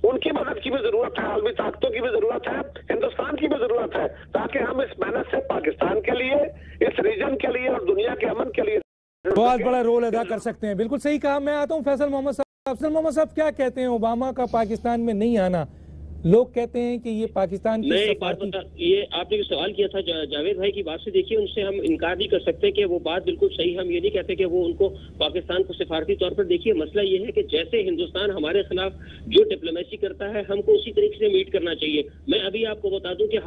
उनकी मदद की भी जरूरत है, आलमी ताकतों की भी जरूरत है, हिंदुस्तान की भी जरूरत है, ताकि हम इस मेहनत से पाकिस्तान के लिए, इस रीजन के लिए और दुनिया के अमन के लिए बहुत बड़ा रोल अदा कर सकते हैं। बिल्कुल सही कहा। मैं आता हूं फैसल मोहम्मद साहब। फैसल मोहम्मद साहब, क्या कहते हैं ओबामा का पाकिस्तान में नहीं आना? लोग कहते हैं कि ये पाकिस्तान की एक बात बता, ये आपने जो सवाल किया था जावेद भाई की बात से, देखिए उनसे हम इनकार नहीं कर सकते कि वो बात बिल्कुल सही। हम ये नहीं कहते कि वो उनको पाकिस्तान को सिफारती तौर पर, देखिए मसला ये है कि जैसे हिंदुस्तान हमारे खिलाफ जो डिप्लोमेसी करता है, हमको उसी तरीके से मीट करना चाहिए। मैं अभी आपको बता दूं कि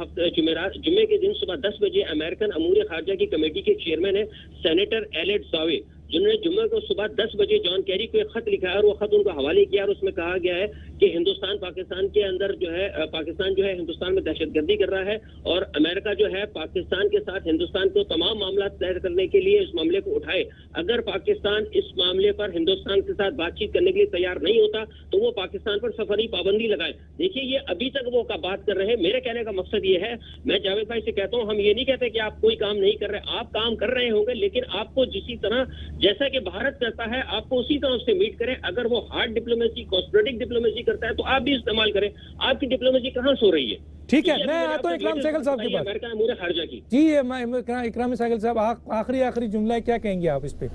जुम्मे के दिन सुबह 10 बजे अमेरिकन अमूर खारजा की कमेटी के चेयरमैन है सेनेटर एलेड जावे, जिन्होंने जुम्मे को सुबह 10 बजे जॉन कैरी को एक खत लिखा है और वो खत उनको हवाले किया और उसमें कहा गया है कि हिंदुस्तान पाकिस्तान के अंदर जो है, पाकिस्तान जो है हिंदुस्तान में दहशतगर्दी कर रहा है और अमेरिका जो है पाकिस्तान के साथ हिंदुस्तान को तमाम मामला तय करने के लिए इस मामले को उठाए। अगर पाकिस्तान इस मामले पर हिंदुस्तान के साथ बातचीत करने के लिए तैयार नहीं होता तो वो पाकिस्तान पर सफरी पाबंदी लगाए। देखिए ये अभी तक वो का बात कर रहे हैं। मेरे कहने का मकसद ये है, मैं जावेद भाई से कहता हूँ, हम ये नहीं कहते कि आप कोई काम नहीं कर रहे, आप काम कर रहे होंगे, लेकिन आपको जिसी तरह जैसा कि भारत करता है आपको उसी तरह उससे मीट करें। अगर वो हार्ड डिप्लोमेसी, कॉस्मेटिक डिप्लोमेसी करता है तो आप भी इस्तेमाल करें। आपकी डिप्लोमेसी कहां सो रही है? ठीक है, मैं आता हूं इकराम सहगल साहब के पास। अमेरिका अमूर खारजा की जी, इकराम सहगल साहब, आखिरी जुमला है, क्या कहेंगे आप इस पे?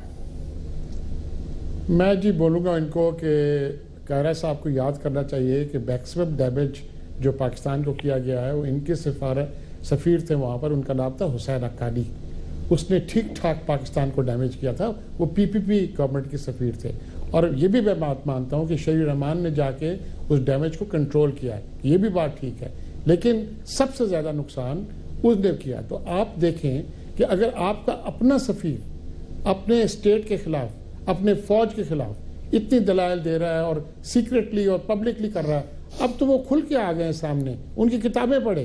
मैं जी बोलूँगा इनको कि कायरा साहब को याद करना चाहिए कि मैक्सिमम डैमेज जो पाकिस्तान को किया गया है वो इनके सफ़ीर थे वहाँ पर, उनका नाम था हुसैन अक्कानी। उसने ठीक ठाक पाकिस्तान को डैमेज किया था। वो पीपीपी गवर्नमेंट के सफ़ीर थे। और ये भी मैं बात मानता हूँ कि शहीद रहमान ने जाके उस डैमेज को कंट्रोल किया है, ये भी बात ठीक है, लेकिन सबसे ज़्यादा नुकसान उसने किया। तो आप देखें कि अगर आपका अपना सफ़ीर अपने स्टेट के खिलाफ, अपने फौज के खिलाफ इतनी दलाइल दे रहा है और सीक्रेटली और पब्लिकली कर रहा है, अब तो वो खुल के आ गए सामने, उनकी किताबें पढ़े,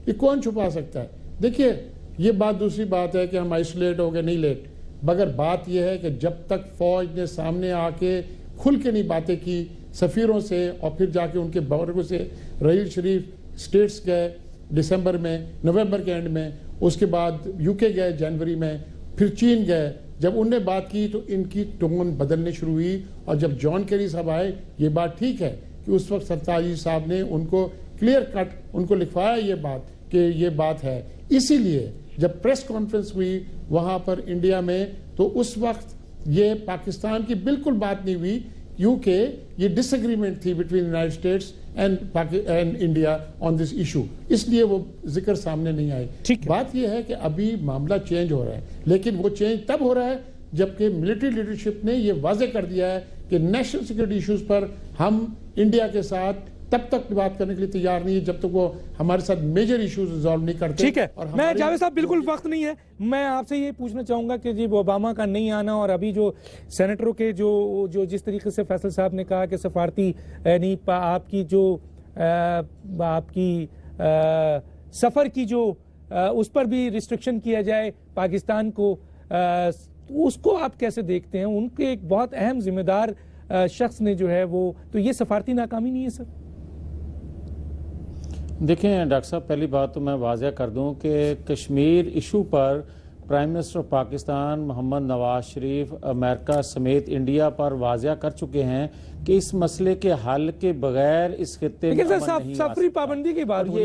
ये कौन छुपा सकता है? देखिए ये बात, दूसरी बात है कि हम आइसोलेट हो गए, नहीं लेट, मगर बात यह है कि जब तक फौज ने सामने आके खुल के नहीं बातें की सफ़ीरों से और फिर जाके उनके बवर्गों से, रहील शरीफ स्टेट्स गए दिसंबर में, नवंबर के एंड में, उसके बाद यूके गए जनवरी में, फिर चीन गए, जब उनने बात की तो इनकी टोन बदलने शुरू हुई। और जब जॉन कैरी साहब आए, ये बात ठीक है कि उस वक्त सरताजी साहब ने उनको क्लियर कट उनको लिखवाया ये बात कि ये बात है। इसीलिए जब प्रेस कॉन्फ्रेंस हुई वहाँ पर इंडिया में, तो उस वक्त ये पाकिस्तान की बिल्कुल बात नहीं हुई, क्योंकि ये डिसएग्रीमेंट थी between United states and India on this issue, इसलिए वो जिक्र सामने नहीं आई। बात यह है कि अभी मामला चेंज हो रहा है, लेकिन वो चेंज तब हो रहा है जबकि मिलिट्री लीडरशिप ने ये वाजे कर दिया है कि नेशनल सिक्योरिटी इश्यूज पर हम इंडिया के साथ तब तक बात करने के लिए तैयार नहीं है जब तक वो हमारे साथ मेजर इश्यूज रिजॉल्व नहीं करते। ठीक है, मैं जावेद साहब, बिल्कुल वक्त नहीं है, मैं आपसे ये पूछना चाहूंगा कि जी ओबामा का नहीं आना और अभी जो सेनेटरों के जो जिस तरीके से फैसल साहब ने कहा कि सफारती यानी आपकी जो आपकी सफर की जो उस पर भी रिस्ट्रिक्शन किया जाए पाकिस्तान को, उसको आप कैसे देखते हैं? उनके एक बहुत अहम जिम्मेदार शख्स ने जो है वो, तो ये सफारती नाकामी नहीं है सर? देखें डॉक्टर साहब, पहली बात तो मैं वाज़ह कर दूं कि कश्मीर इशू पर prime minister of Pakistan Mohammad Nawaz Sharif America समेत इंडिया पर वाज़ह कर चुके हैं कि इस मसले के हल के बगैर इस खित्ते में सफरी पाबंदी की बात हुई।